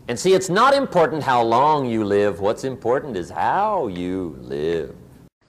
And see, it's not important how long you live. What's important is how you live.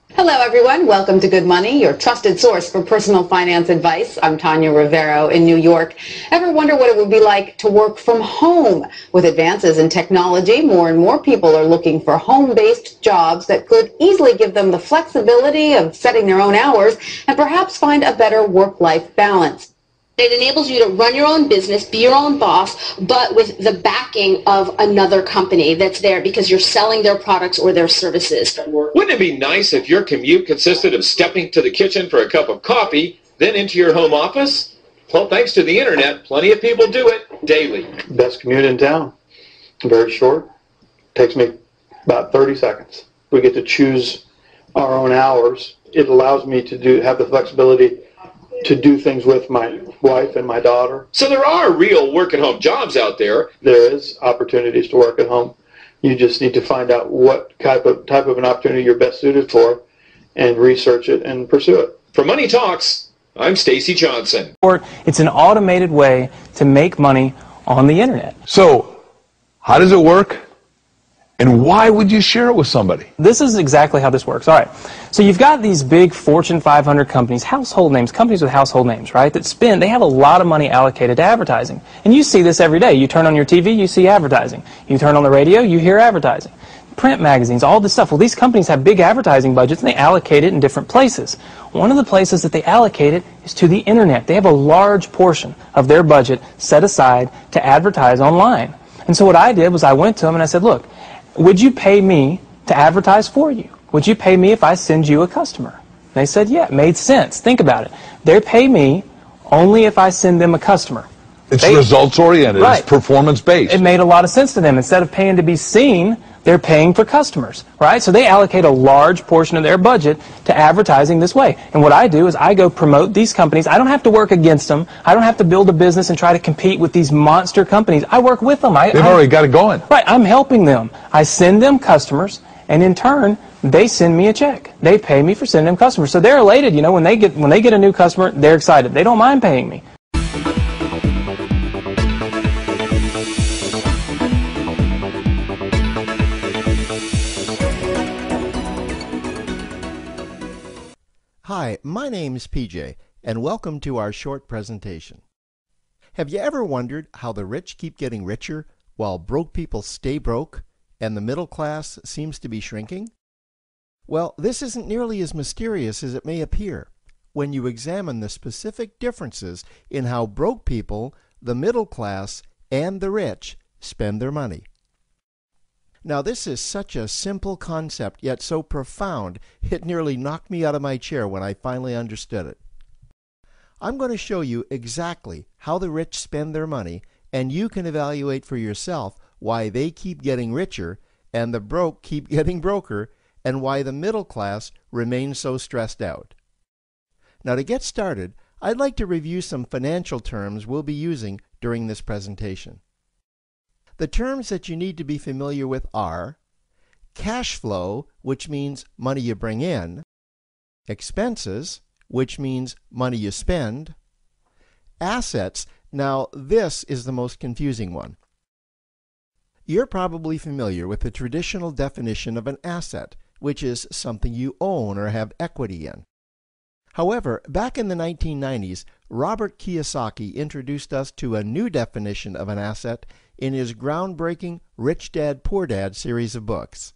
Hello, everyone. Welcome to Good Money, your trusted source for personal finance advice. I'm Tanya Rivero in New York. Ever wonder what it would be like to work from home? With advances in technology, more and more people are looking for home-based jobs that could easily give them the flexibility of setting their own hours and perhaps find a better work-life balance. It enables you to run your own business, be your own boss, but with the backing of another company that's there because you're selling their products or their services. Wouldn't it be nice if your commute consisted of stepping to the kitchen for a cup of coffee, then into your home office? Well, thanks to the internet, plenty of people do it daily. Best commute in town. Very short. Takes me about 30 seconds. We get to choose our own hours. It allows me to have the flexibility to do things with my wife and my daughter. So there are real work-at-home jobs out there. There is opportunities to work at home. You just need to find out what type of an opportunity you're best suited for and research it and pursue it. For Money Talks, I'm Stacy Johnson. It's an automated way to make money on the internet. So, how does it work? And why would you share it with somebody? This is exactly how this works. All right. So you've got these big Fortune 500 companies, household names, companies with household names, right, they have a lot of money allocated to advertising. And you see this every day. You turn on your TV, you see advertising. You turn on the radio, you hear advertising. Print magazines, all this stuff. Well, these companies have big advertising budgets, and they allocate it in different places. One of the places that they allocate it is to the internet. They have a large portion of their budget set aside to advertise online. And so what I did was I went to them and I said, look, would you pay me to advertise for you? Would you pay me if I send you a customer? They said, yeah, it made sense. Think about it. They pay me only if I send them a customer. It's results-oriented. Right. It's performance-based. It made a lot of sense to them. Instead of paying to be seen, they're paying for customers, right? So they allocate a large portion of their budget to advertising this way. And what I do is I go promote these companies. I don't have to work against them. I don't have to build a business and try to compete with these monster companies. I work with them. They've already got it going. Right. I'm helping them. I send them customers, and in turn, they send me a check. They pay me for sending them customers. So they're elated. You know, when they get a new customer, they're excited. They don't mind paying me. Hi, my name's PJ, and welcome to our short presentation. Have you ever wondered how the rich keep getting richer while broke people stay broke and the middle class seems to be shrinking? Well, this isn't nearly as mysterious as it may appear when you examine the specific differences in how broke people, the middle class, and the rich spend their money. Now, this is such a simple concept, yet so profound, it nearly knocked me out of my chair when I finally understood it. I'm going to show you exactly how the rich spend their money, and you can evaluate for yourself why they keep getting richer and the broke keep getting broker, and why the middle class remains so stressed out. Now, to get started, I'd like to review some financial terms we'll be using during this presentation. The terms that you need to be familiar with are cash flow, which means money you bring in, expenses, which means money you spend, assets. Now, this is the most confusing one. You're probably familiar with the traditional definition of an asset, which is something you own or have equity in. However, back in the 1990s, Robert Kiyosaki introduced us to a new definition of an asset in his groundbreaking Rich Dad, Poor Dad series of books.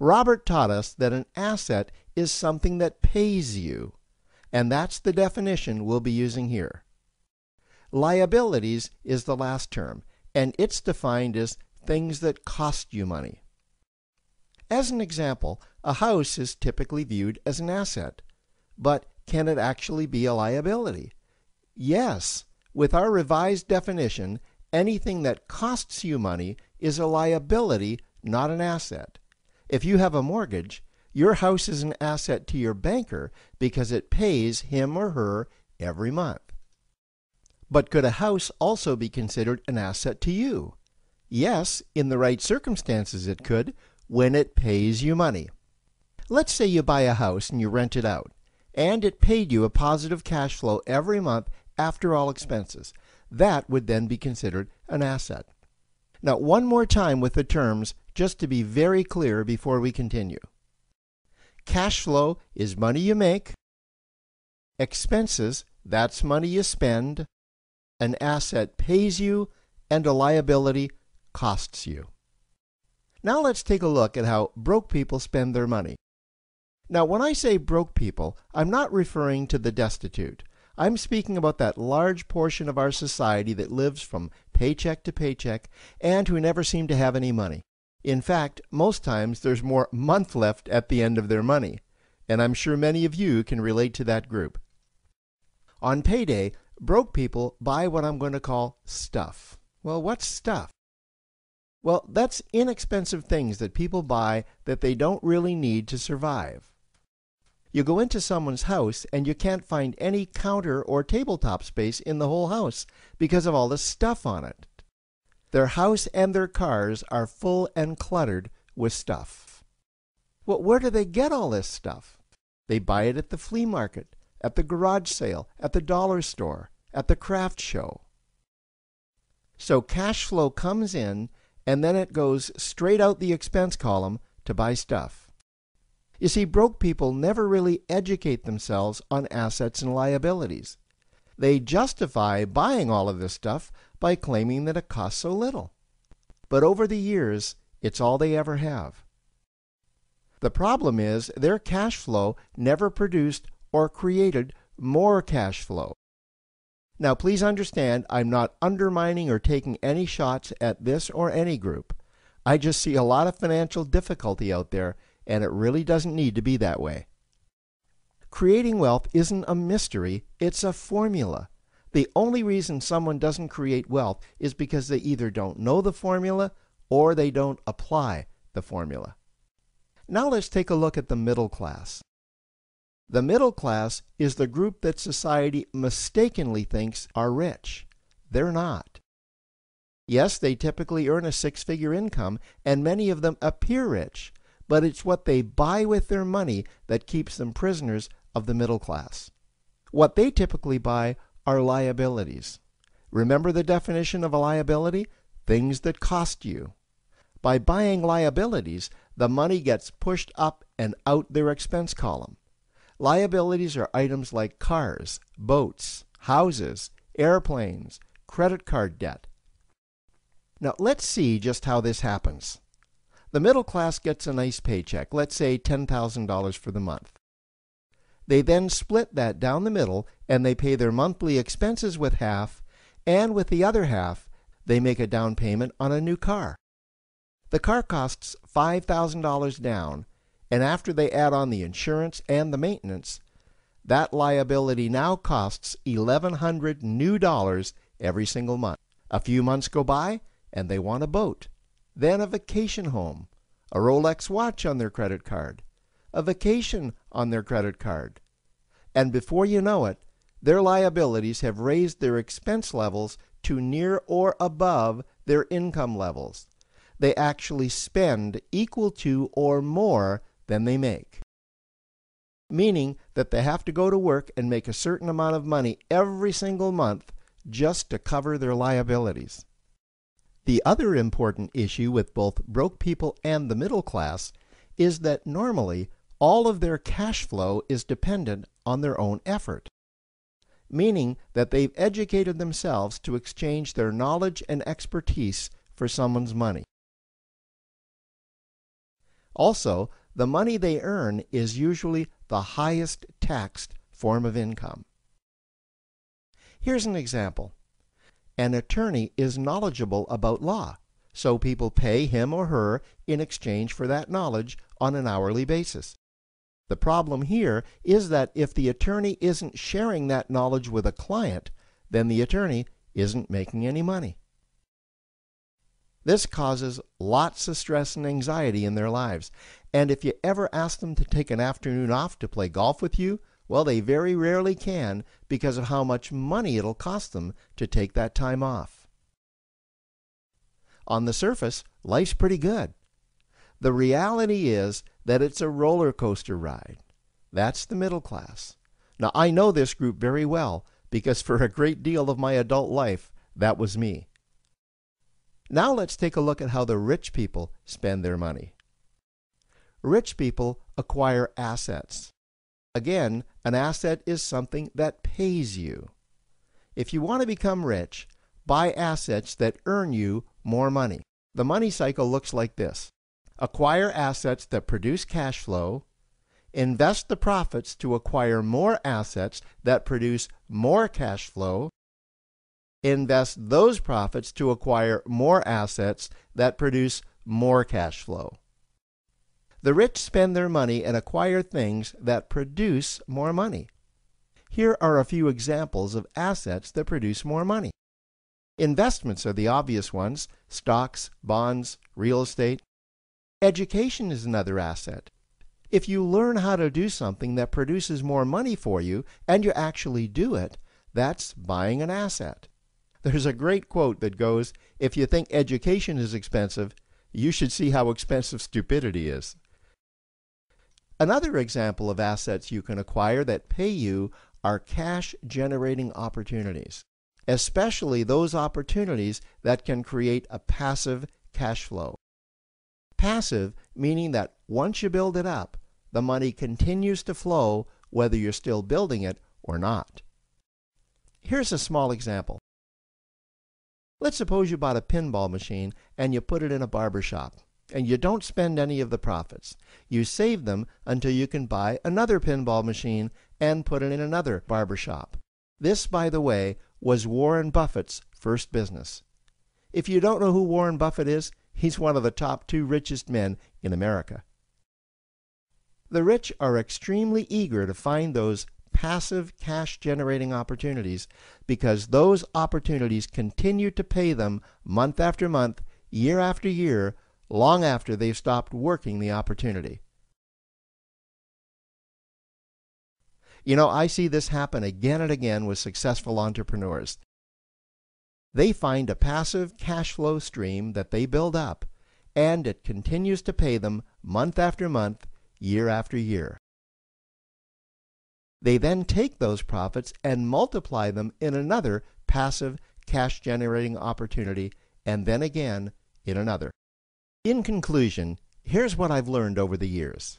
Robert taught us that an asset is something that pays you, and that's the definition we'll be using here. Liabilities is the last term, and it's defined as things that cost you money. As an example, a house is typically viewed as an asset, but can it actually be a liability? Yes, with our revised definition, anything that costs you money is a liability, not an asset. If you have a mortgage, your house is an asset to your banker because it pays him or her every month. But could a house also be considered an asset to you? Yes, in the right circumstances it could, when it pays you money. Let's say you buy a house and you rent it out, and it paid you a positive cash flow every month after all expenses. That would then be considered an asset. Now, one more time with the terms, just to be very clear before we continue. Cash flow is money you make. Expenses, that's money you spend. An asset pays you, and a liability costs you. Now let's take a look at how broke people spend their money. Now, when I say broke people, I'm not referring to the destitute. I'm speaking about that large portion of our society that lives from paycheck to paycheck and who never seem to have any money. In fact, most times there's more month left at the end of their money, and I'm sure many of you can relate to that group. On payday, broke people buy what I'm going to call stuff. Well, what's stuff? Well, that's inexpensive things that people buy that they don't really need to survive. You go into someone's house and you can't find any counter or tabletop space in the whole house because of all the stuff on it. Their house and their cars are full and cluttered with stuff. Well, where do they get all this stuff? They buy it at the flea market, at the garage sale, at the dollar store, at the craft show. So cash flow comes in and then it goes straight out the expense column to buy stuff. You see, broke people never really educate themselves on assets and liabilities. They justify buying all of this stuff by claiming that it costs so little. But over the years, it's all they ever have. The problem is their cash flow never produced or created more cash flow. Now, please understand, I'm not undermining or taking any shots at this or any group. I just see a lot of financial difficulty out there, and it really doesn't need to be that way. Creating wealth isn't a mystery, it's a formula. The only reason someone doesn't create wealth is because they either don't know the formula or they don't apply the formula. Now let's take a look at the middle class. The middle class is the group that society mistakenly thinks are rich. They're not. Yes, they typically earn a six-figure income, and many of them appear rich, but it's what they buy with their money that keeps them prisoners of the middle class. What they typically buy are liabilities. Remember the definition of a liability? Things that cost you. By buying liabilities, the money gets pushed up and out their expense column. Liabilities are items like cars, boats, houses, airplanes, credit card debt. Now let's see just how this happens. The middle class gets a nice paycheck, let's say $10,000 for the month. They then split that down the middle and they pay their monthly expenses with half, and with the other half, they make a down payment on a new car. The car costs $5,000 down, and after they add on the insurance and the maintenance, that liability now costs $1,100 new dollars every single month. A few months go by, and they want a boat, then a vacation home, a Rolex watch on their credit card, a vacation on their credit card. And before you know it, their liabilities have raised their expense levels to near or above their income levels. They actually spend equal to or more than they make. Meaning that they have to go to work and make a certain amount of money every single month just to cover their liabilities. The other important issue with both broke people and the middle class is that normally all of their cash flow is dependent on their own effort, meaning that they've educated themselves to exchange their knowledge and expertise for someone's money. Also, the money they earn is usually the highest taxed form of income. Here's an example. An attorney is knowledgeable about law, so people pay him or her in exchange for that knowledge on an hourly basis. The problem here is that if the attorney isn't sharing that knowledge with a client, then the attorney isn't making any money. This causes lots of stress and anxiety in their lives, and if you ever ask them to take an afternoon off to play golf with you, well, they very rarely can because of how much money it'll cost them to take that time off. On the surface, life's pretty good. The reality is that it's a roller coaster ride. That's the middle class. Now, I know this group very well because for a great deal of my adult life, that was me. Now let's take a look at how the rich people spend their money. Rich people acquire assets. Again, an asset is something that pays you. If you want to become rich, buy assets that earn you more money. The money cycle looks like this. Acquire assets that produce cash flow, invest the profits to acquire more assets that produce more cash flow, invest those profits to acquire more assets that produce more cash flow. The rich spend their money and acquire things that produce more money. Here are a few examples of assets that produce more money. Investments are the obvious ones: stocks, bonds, real estate. Education is another asset. If you learn how to do something that produces more money for you and you actually do it, that's buying an asset. There's a great quote that goes, "If you think education is expensive, you should see how expensive stupidity is." Another example of assets you can acquire that pay you are cash-generating opportunities, especially those opportunities that can create a passive cash flow. Passive meaning that once you build it up, the money continues to flow whether you're still building it or not. Here's a small example. Let's suppose you bought a pinball machine and you put it in a barber shop, and you don't spend any of the profits. You save them until you can buy another pinball machine and put it in another barber shop. This, by the way, was Warren Buffett's first business. If you don't know who Warren Buffett is, he's one of the top 2 richest men in America. The rich are extremely eager to find those passive cash-generating opportunities because those opportunities continue to pay them month after month, year after year, long after they've stopped working the opportunity. You know, I see this happen again and again with successful entrepreneurs. They find a passive cash flow stream that they build up, and it continues to pay them month after month, year after year. They then take those profits and multiply them in another passive cash-generating opportunity, and then again in another. In conclusion, here's what I've learned over the years.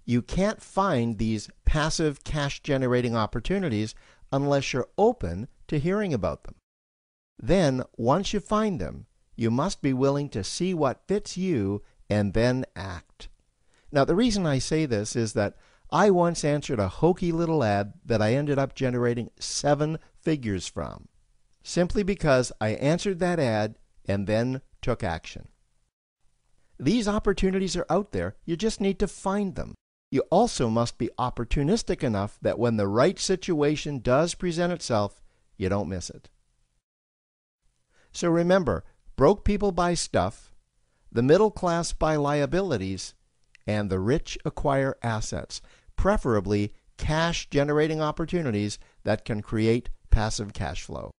You can't find these passive cash-generating opportunities unless you're open to hearing about them. Then, once you find them, you must be willing to see what fits you and then act. Now, the reason I say this is that I once answered a hokey little ad that I ended up generating 7 figures from, simply because I answered that ad and then took action. These opportunities are out there, you just need to find them. You also must be opportunistic enough that when the right situation does present itself, you don't miss it. So remember, broke people buy stuff, the middle class buy liabilities, and the rich acquire assets, preferably cash-generating opportunities that can create passive cash flow.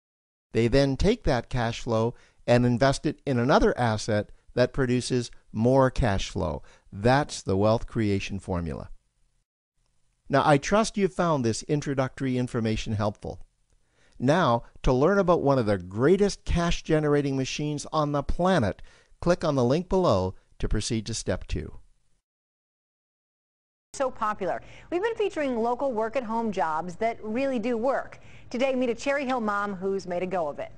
They then take that cash flow and invest it in another asset that produces more cash flow. That's the wealth creation formula. Now, I trust you found this introductory information helpful. Now, to learn about one of the greatest cash-generating machines on the planet, click on the link below to proceed to step 2. So popular. We've been featuring local work-at-home jobs that really do work. Today, meet a Cherry Hill mom who's made a go of it.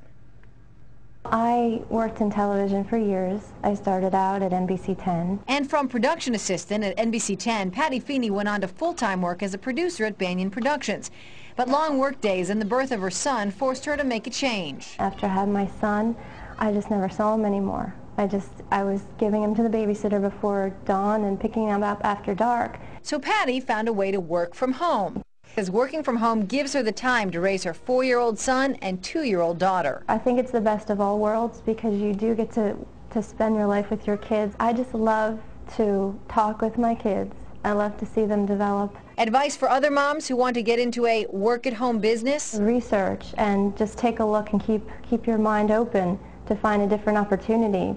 I worked in television for years. I started out at NBC 10. And from production assistant at NBC 10, Patty Feeney went on to full-time work as a producer at Banyan Productions. But long work days and the birth of her son forced her to make a change. After I had my son, I just never saw him anymore. I was giving him to the babysitter before dawn and picking him up after dark. So Patty found a way to work from home. Because working from home gives her the time to raise her 4-year-old son and 2-year-old daughter. I think it's the best of all worlds because you do get to spend your life with your kids. I just love to talk with my kids. I love to see them develop. Advice for other moms who want to get into a work-at-home business? Research and just take a look and keep your mind open to find a different opportunity.